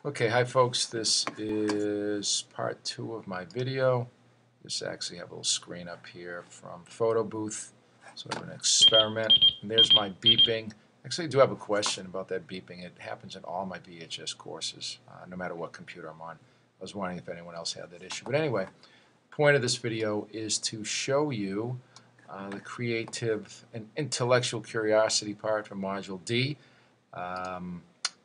Okay, hi folks, this is part 2 of my video. Just actually have a little screen up here from Photo Booth, sort of an experiment. And there's my beeping. Actually, I do have a question about that beeping. It happens in all my VHS courses, no matter what computer I'm on. I was wondering if anyone else had that issue. But anyway, the point of this video is to show you the creative and intellectual curiosity part from Module D.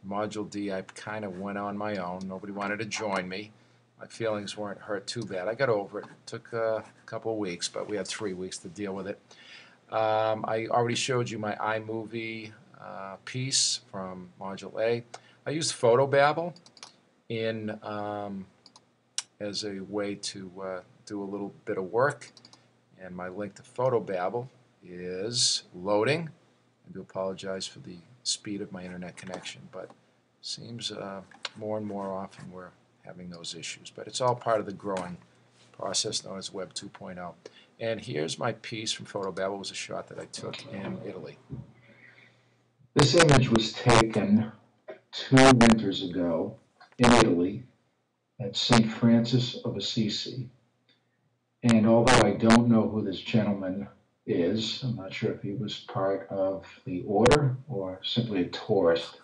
Module D, I kind of went on my own. Nobody wanted to join me. My feelings weren't hurt too bad. I got over it. It took a couple of weeks, but we had 3 weeks to deal with it. I already showed you my iMovie piece from Module A. I used Photobabble as a way to do a little bit of work, and my link to Photobabble is loading. I do apologize for the speed of my internet connection, but seems more and more often we're having those issues. But it's all part of the growing process known as Web 2.0. And here's my piece from Photobabble. It was a shot that I took in Italy. This image was taken 2 winters ago in Italy at St. Francis of Assisi. And although I don't know who this gentleman is, I'm not sure if he was part of the order or simply a tourist,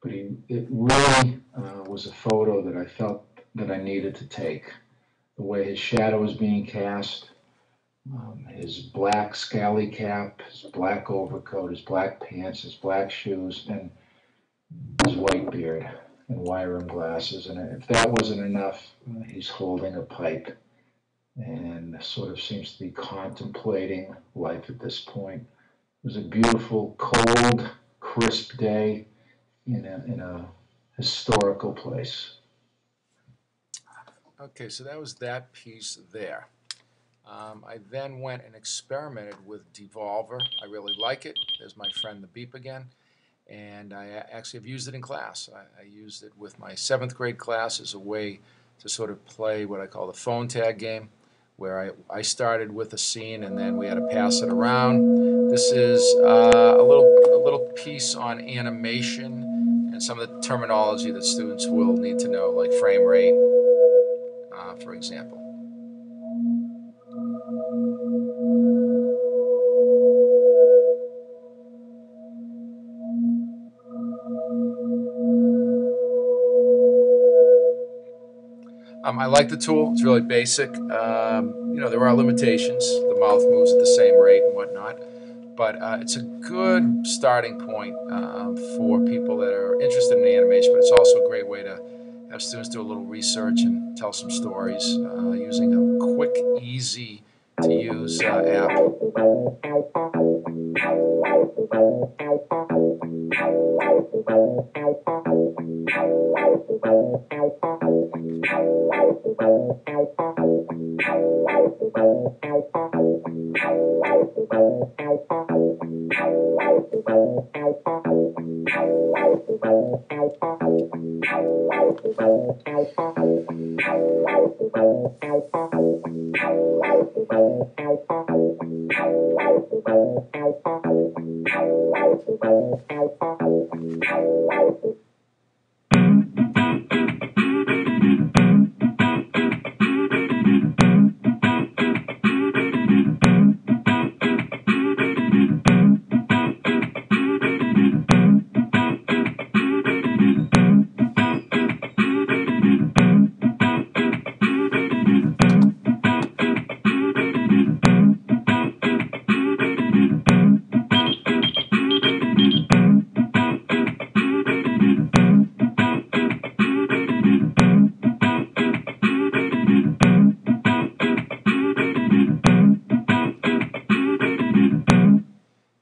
but it really was a photo that I felt that I needed to take. The way his shadow was being cast, his black scally cap, his black overcoat, his black pants, his black shoes, and his white beard and wire rim glasses. And if that wasn't enough, he's holding a pipe and sort of seems to be contemplating life at this point. It was a beautiful, cold, crisp day in a historical place. Okay, so that was that piece there. I then went and experimented with Devolver. I really like it. There's my friend the beep again. And I actually have used it in class. I used it with my 7th grade class as a way to sort of play what I call the phone tag game, where I started with a scene and then we had to pass it around. This is a little piece on animation and some of the terminology that students will need to know, like frame rate, for example. I like the tool. It's really basic. There are limitations. The mouth moves at the same rate and whatnot. But it's a good starting point for people that are interested in animation. But it's also a great way to have students do a little research and tell some stories using a quick, easy to use app.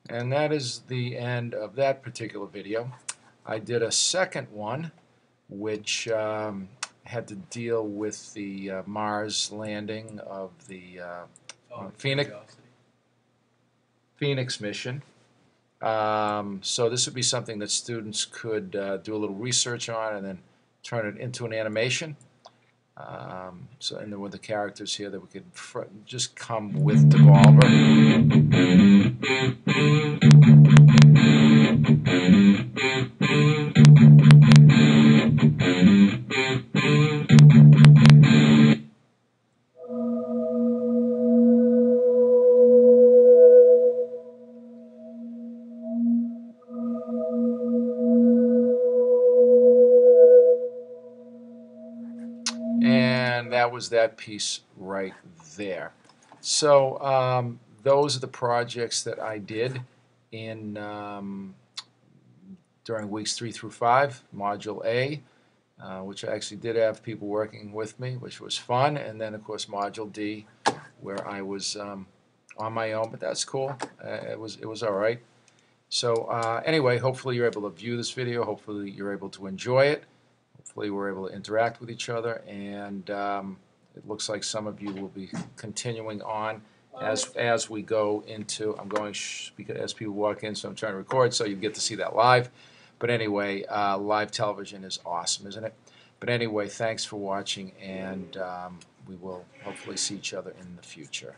And that is the end of that particular video. I did a second one which had to deal with the Mars landing of the Phoenix mission. So this would be something that students could do a little research on and then turn it into an animation. And then with the characters here that we could just come with Devolver. that was that piece right there. So those are the projects that I did in during weeks 3 through 5, Module A, which I actually did have people working with me, which was fun, and then of course Module D, where I was on my own, but that's cool. It was all right. So anyway, hopefully you're able to view this video. Hopefully you're able to enjoy it. Hopefully we're able to interact with each other, and it looks like some of you will be continuing on as we go into. I'm going because as people walk in, so I'm trying to record, so you get to see that live. But anyway, live television is awesome, isn't it? But anyway, thanks for watching, and we will hopefully see each other in the future.